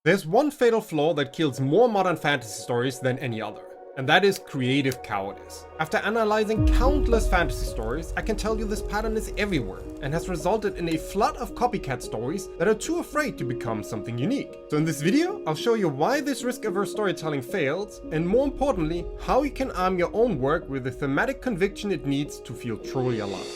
There's one fatal flaw that kills more modern fantasy stories than any other, and that is creative cowardice. After analyzing countless fantasy stories, I can tell you this pattern is everywhere and has resulted in a flood of copycat stories that are too afraid to become something unique. So in this video, I'll show you why this risk-averse storytelling fails, and more importantly, how you can arm your own work with the thematic conviction it needs to feel truly alive.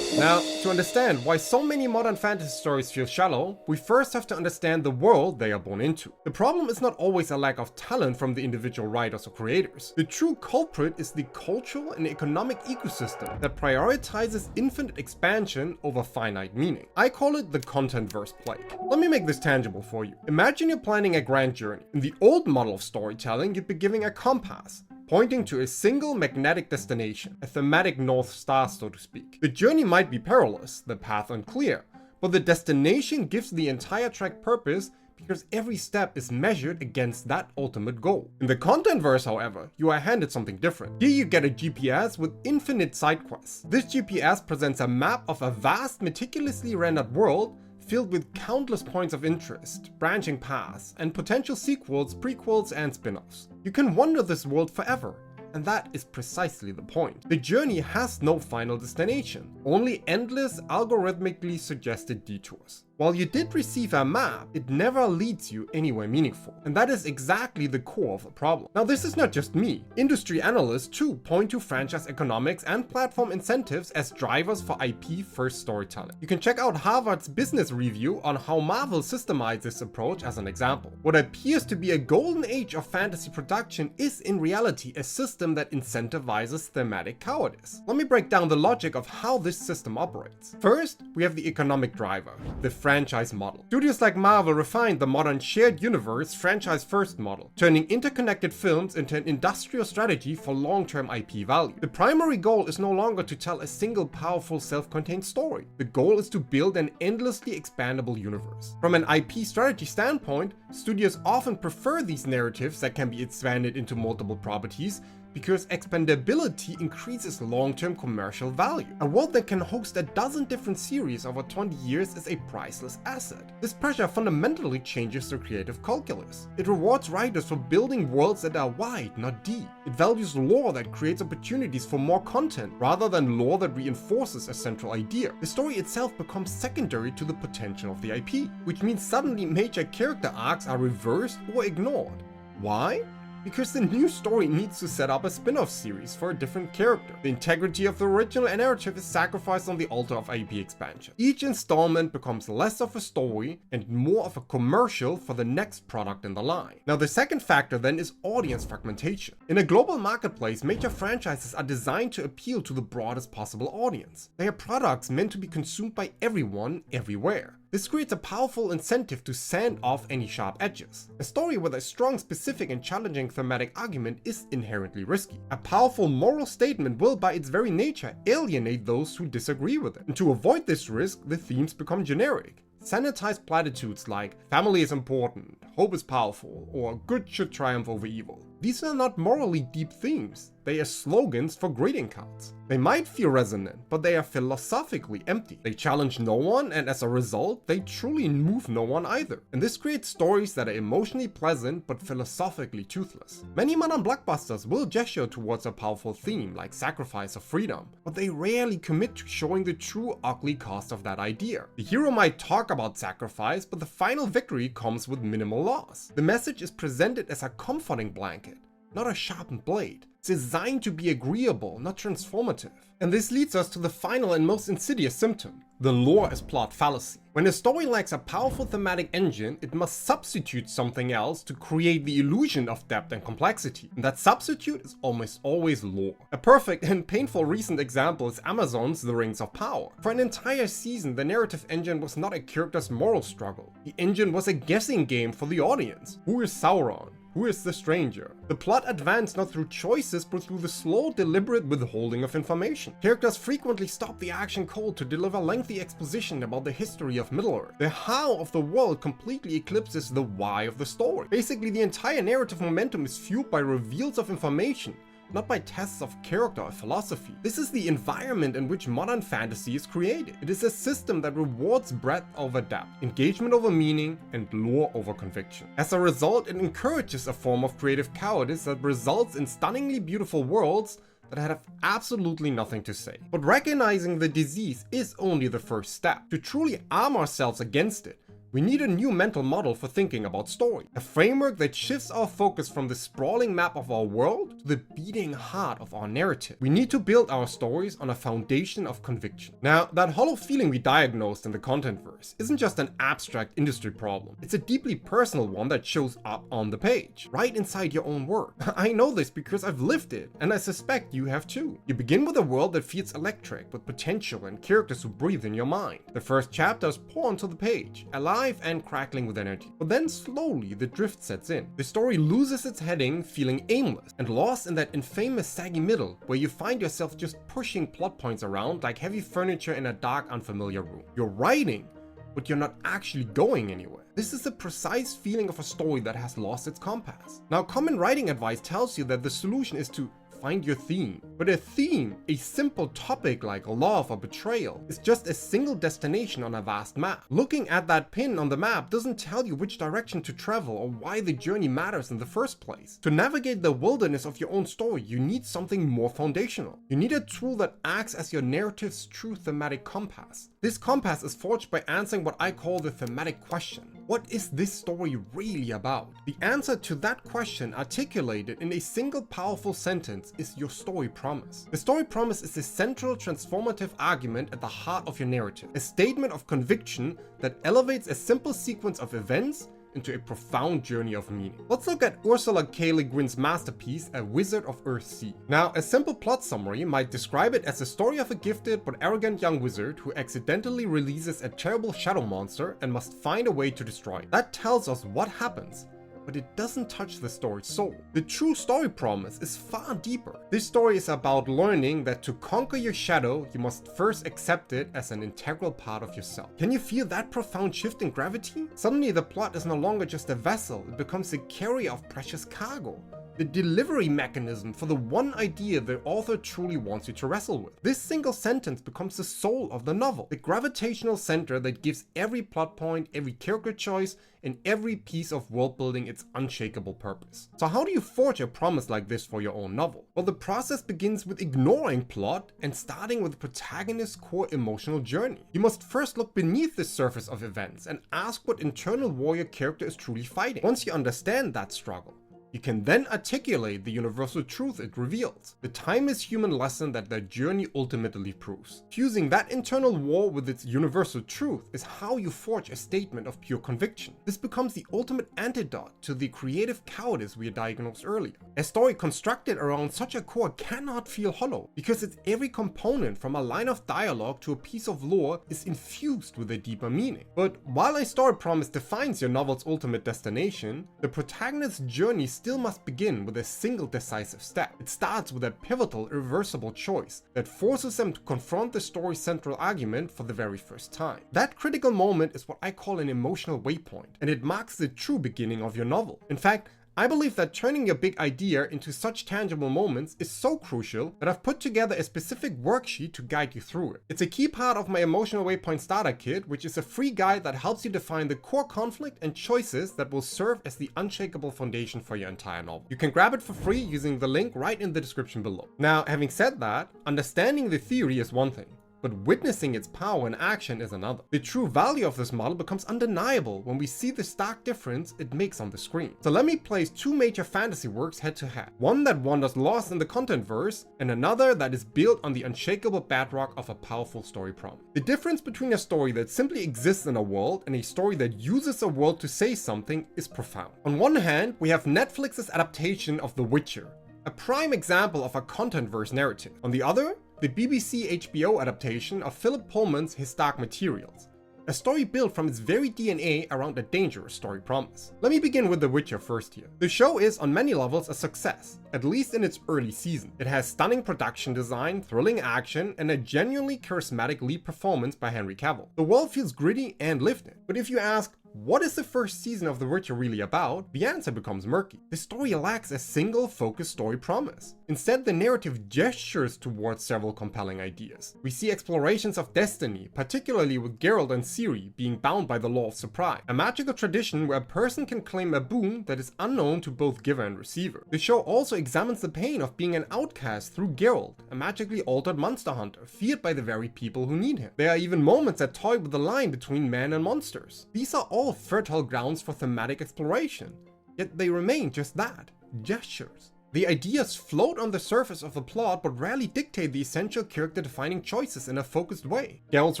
Now, to understand why so many modern fantasy stories feel shallow, we first have to understand the world they are born into. The problem is not always a lack of talent from the individual writers or creators. The true culprit is the cultural and economic ecosystem that prioritizes infinite expansion over finite meaning. I call it the content-verse plague. Let me make this tangible for you. Imagine you're planning a grand journey. In the old model of storytelling, you'd be giving a compass, pointing to a single magnetic destination, a thematic North Star, so to speak. The journey might be perilous, the path unclear, but the destination gives the entire track purpose because every step is measured against that ultimate goal. In the content verse, however, you are handed something different. Here you get a GPS with infinite side quests. This GPS presents a map of a vast, meticulously rendered world filled with countless points of interest, branching paths, and potential sequels, prequels, and spin-offs. You can wander this world forever, and that is precisely the point. The journey has no final destination, only endless, algorithmically suggested detours. While you did receive a map, it never leads you anywhere meaningful. And that is exactly the core of the problem. Now, this is not just me. Industry analysts too point to franchise economics and platform incentives as drivers for IP-first storytelling. You can check out Harvard's business review on how Marvel systemized this approach as an example. What appears to be a golden age of fantasy production is in reality a system that incentivizes thematic cowardice. Let me break down the logic of how this system operates. First, we have the economic driver, the franchise model. Studios like Marvel refined the modern shared universe franchise-first model, turning interconnected films into an industrial strategy for long-term IP value. The primary goal is no longer to tell a single powerful self-contained story. The goal is to build an endlessly expandable universe. From an IP strategy standpoint, studios often prefer these narratives that can be expanded into multiple properties because expandability increases long-term commercial value. A world that can host a dozen different series over 20 years is a priceless asset. This pressure fundamentally changes the creative calculus. It rewards writers for building worlds that are wide, not deep. It values lore that creates opportunities for more content, rather than lore that reinforces a central idea. The story itself becomes secondary to the potential of the IP, which means suddenly major character arcs are reversed or ignored. Why? Because the new story needs to set up a spin-off series for a different character. The integrity of the original narrative is sacrificed on the altar of IP expansion. Each installment becomes less of a story and more of a commercial for the next product in the line. Now, the second factor then is audience fragmentation. In a global marketplace, major franchises are designed to appeal to the broadest possible audience. They are products meant to be consumed by everyone, everywhere. This creates a powerful incentive to sand off any sharp edges. A story with a strong, specific, and challenging thematic argument is inherently risky. A powerful moral statement will, by its very nature, alienate those who disagree with it. And to avoid this risk, the themes become generic. Sanitized platitudes like family is important, hope is powerful, or good should triumph over evil. These are not morally deep themes. They are slogans for greeting cards. They might feel resonant, but they are philosophically empty. They challenge no one, and as a result, they truly move no one either. And this creates stories that are emotionally pleasant but philosophically toothless. Many modern blockbusters will gesture towards a powerful theme like sacrifice or freedom, but they rarely commit to showing the true ugly cost of that idea. The hero might talk about sacrifice, but the final victory comes with minimal loss. The message is presented as a comforting blanket, not a sharpened blade. It's designed to be agreeable, not transformative. And this leads us to the final and most insidious symptom, the lore as plot fallacy. When a story lacks a powerful thematic engine, it must substitute something else to create the illusion of depth and complexity. And that substitute is almost always lore. A perfect and painful recent example is Amazon's The Rings of Power. For an entire season, the narrative engine was not a character's moral struggle. The engine was a guessing game for the audience. Who is Sauron? Who is the stranger? The plot advanced not through choices, but through the slow, deliberate withholding of information. Characters frequently stop the action cold to deliver lengthy exposition about the history of Middle-earth. The how of the world completely eclipses the why of the story. Basically, the entire narrative momentum is fueled by reveals of information, not by tests of character or philosophy. This is the environment in which modern fantasy is created. It is a system that rewards breadth over depth, engagement over meaning, and lore over conviction. As a result, it encourages a form of creative cowardice that results in stunningly beautiful worlds that have absolutely nothing to say. But recognizing the disease is only the first step. To truly arm ourselves against it, we need a new mental model for thinking about story. A framework that shifts our focus from the sprawling map of our world to the beating heart of our narrative. We need to build our stories on a foundation of conviction. Now, that hollow feeling we diagnosed in the Contentverse isn't just an abstract industry problem. It's a deeply personal one that shows up on the page, right inside your own work. I know this because I've lived it, and I suspect you have too. You begin with a world that feels electric, with potential and characters who breathe in your mind. The first chapters pour onto the page, alive and crackling with energy. But then slowly the drift sets in. The story loses its heading, feeling aimless and lost in that infamous saggy middle where you find yourself just pushing plot points around like heavy furniture in a dark, unfamiliar room. You're writing, but you're not actually going anywhere. This is the precise feeling of a story that has lost its compass. Now, common writing advice tells you that the solution is to find your theme. But a theme, a simple topic like love or betrayal, is just a single destination on a vast map. Looking at that pin on the map doesn't tell you which direction to travel or why the journey matters in the first place. To navigate the wilderness of your own story, you need something more foundational. You need a tool that acts as your narrative's true thematic compass. This compass is forged by answering what I call the thematic question. What is this story really about? The answer to that question, articulated in a single powerful sentence, is your story promise. The story promise is the central transformative argument at the heart of your narrative, a statement of conviction that elevates a simple sequence of events into a profound journey of meaning. Let's look at Ursula K. Le Guin's masterpiece, A Wizard of Earthsea. Now, a simple plot summary might describe it as the story of a gifted but arrogant young wizard who accidentally releases a terrible shadow monster and must find a way to destroy it. That tells us what happens, but it doesn't touch the story's soul. The true story promise is far deeper. This story is about learning that to conquer your shadow, you must first accept it as an integral part of yourself. Can you feel that profound shift in gravity? Suddenly the plot is no longer just a vessel, it becomes a carrier of precious cargo. The delivery mechanism for the one idea the author truly wants you to wrestle with. This single sentence becomes the soul of the novel, the gravitational center that gives every plot point, every character choice, and every piece of world building its unshakable purpose. So how do you forge a promise like this for your own novel? Well, the process begins with ignoring plot and starting with the protagonist's core emotional journey. You must first look beneath the surface of events and ask what internal war your character is truly fighting. Once you understand that struggle, you can then articulate the universal truth it reveals, the timeless human lesson that their journey ultimately proves. Fusing that internal war with its universal truth is how you forge a statement of pure conviction. This becomes the ultimate antidote to the creative cowardice we diagnosed earlier. A story constructed around such a core cannot feel hollow, because its every component, from a line of dialogue to a piece of lore, is infused with a deeper meaning. But while a story promise defines your novel's ultimate destination, the protagonist's journey still must begin with a single decisive step. It starts with a pivotal, irreversible choice that forces them to confront the story's central argument for the very first time. That critical moment is what I call an emotional waypoint, and it marks the true beginning of your novel. In fact, I believe that turning your big idea into such tangible moments is so crucial that I've put together a specific worksheet to guide you through it. It's a key part of my Emotional Waypoint Starter Kit, which is a free guide that helps you define the core conflict and choices that will serve as the unshakable foundation for your entire novel. You can grab it for free using the link right in the description below. Now, having said that, understanding the theory is one thing, but witnessing its power in action is another. The true value of this model becomes undeniable when we see the stark difference it makes on the screen. So let me place two major fantasy works head to head. One that wanders lost in the Contentverse, and another that is built on the unshakable bedrock of a powerful story promise. The difference between a story that simply exists in a world and a story that uses a world to say something is profound. On one hand, we have Netflix's adaptation of The Witcher, a prime example of a Contentverse narrative. On the other, the BBC HBO adaptation of Philip Pullman's His Dark Materials, a story built from its very DNA around a dangerous story promise. Let me begin with The Witcher first here. The show is on many levels a success, at least in its early season. It has stunning production design, thrilling action, and a genuinely charismatic lead performance by Henry Cavill. The world feels gritty and lived in, but if you ask, what is the first season of The Witcher really about, the answer becomes murky. The story lacks a single focused story promise. Instead, the narrative gestures towards several compelling ideas. We see explorations of destiny, particularly with Geralt and Ciri being bound by the law of surprise, a magical tradition where a person can claim a boon that is unknown to both giver and receiver. The show also examines the pain of being an outcast through Geralt, a magically altered monster hunter, feared by the very people who need him. There are even moments that toy with the line between man and monsters. These are all fertile grounds for thematic exploration, yet they remain just that, gestures. The ideas float on the surface of the plot but rarely dictate the essential character-defining choices in a focused way. Geralt's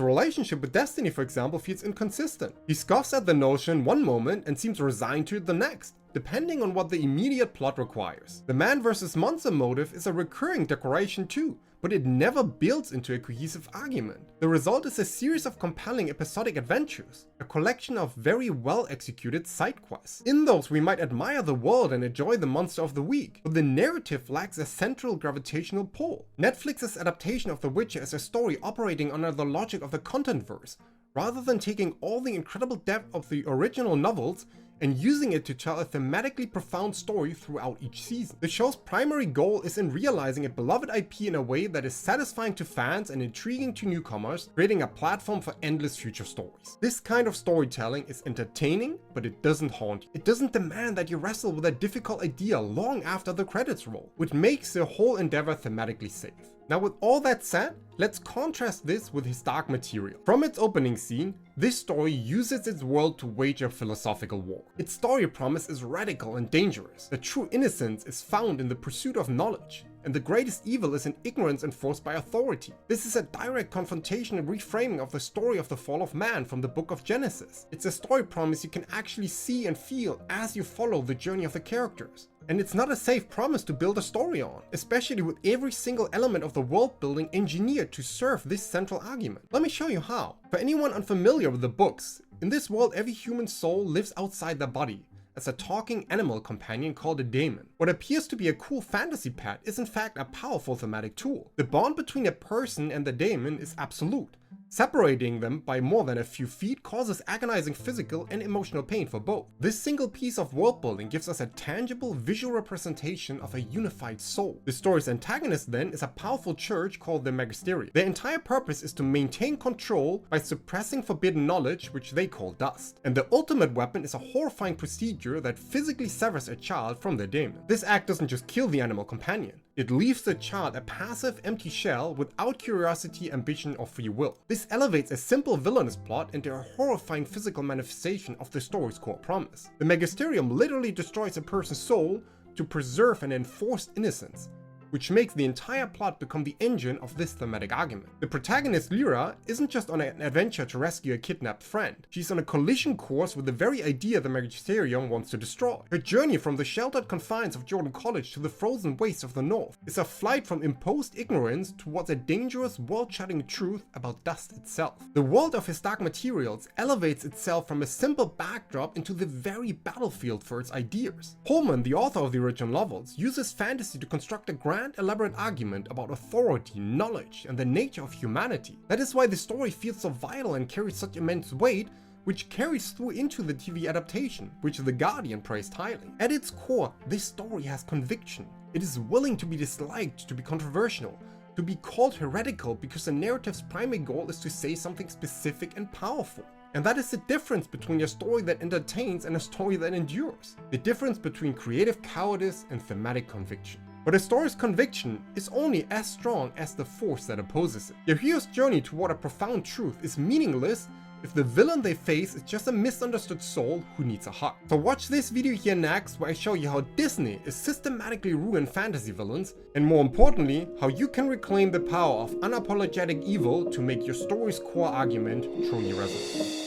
relationship with Destiny, for example, feels inconsistent. He scoffs at the notion one moment and seems resigned to it the next, depending on what the immediate plot requires. The man versus monster motive is a recurring decoration too, but it never builds into a cohesive argument. The result is a series of compelling episodic adventures, a collection of very well executed side quests. In those we might admire the world and enjoy the monster of the week, but the narrative lacks a central gravitational pull. Netflix's adaptation of The Witcher is a story operating under the logic of the content-verse, rather than taking all the incredible depth of the original novels and using it to tell a thematically profound story throughout each season. The show's primary goal is in realizing a beloved IP in a way that is satisfying to fans and intriguing to newcomers, creating a platform for endless future stories. This kind of storytelling is entertaining, but it doesn't haunt you. It doesn't demand that you wrestle with a difficult idea long after the credits roll, which makes the whole endeavor thematically safe. Now, with all that said, let's contrast this with His Dark Material. From its opening scene, this story uses its world to wage a philosophical war. Its story promise is radical and dangerous. The true innocence is found in the pursuit of knowledge, and the greatest evil is in ignorance enforced by authority. This is a direct confrontation and reframing of the story of the fall of man from the book of Genesis. It's a story promise you can actually see and feel as you follow the journey of the characters. And it's not a safe promise to build a story on, especially with every single element of the world building engineered to serve this central argument. Let me show you how. For anyone unfamiliar with the books, in this world every human soul lives outside their body, as a talking animal companion called a daemon. What appears to be a cool fantasy pet is in fact a powerful thematic tool. The bond between a person and the daemon is absolute. Separating them by more than a few feet causes agonizing physical and emotional pain for both. This single piece of world building gives us a tangible visual representation of a unified soul. The story's antagonist then is a powerful church called the Magisterium. Their entire purpose is to maintain control by suppressing forbidden knowledge, which they call dust. And the ultimate weapon is a horrifying procedure that physically severs a child from their daemon. This act doesn't just kill the animal companion. It leaves the child a passive, empty shell without curiosity, ambition, or free will. This elevates a simple villainous plot into a horrifying physical manifestation of the story's core promise. The Magisterium literally destroys a person's soul to preserve and enforce innocence, which makes the entire plot become the engine of this thematic argument. The protagonist Lyra isn't just on an adventure to rescue a kidnapped friend. She's on a collision course with the very idea the Magisterium wants to destroy. Her journey from the sheltered confines of Jordan College to the frozen wastes of the North is a flight from imposed ignorance towards a dangerous, world-shattering truth about dust itself. The world of His Dark Materials elevates itself from a simple backdrop into the very battlefield for its ideas. Pullman, the author of the original novels, uses fantasy to construct a grand elaborate argument about authority, knowledge, and the nature of humanity. That is why the story feels so vital and carries such immense weight, which carries through into the TV adaptation, which The Guardian praised highly. At its core, this story has conviction. It is willing to be disliked, to be controversial, to be called heretical, because the narrative's primary goal is to say something specific and powerful. And that is the difference between a story that entertains and a story that endures. The difference between creative cowardice and thematic conviction. But a story's conviction is only as strong as the force that opposes it. Your hero's journey toward a profound truth is meaningless if the villain they face is just a misunderstood soul who needs a hug. So watch this video here next, where I show you how Disney is systematically ruining fantasy villains, and more importantly, how you can reclaim the power of unapologetic evil to make your story's core argument truly resonate.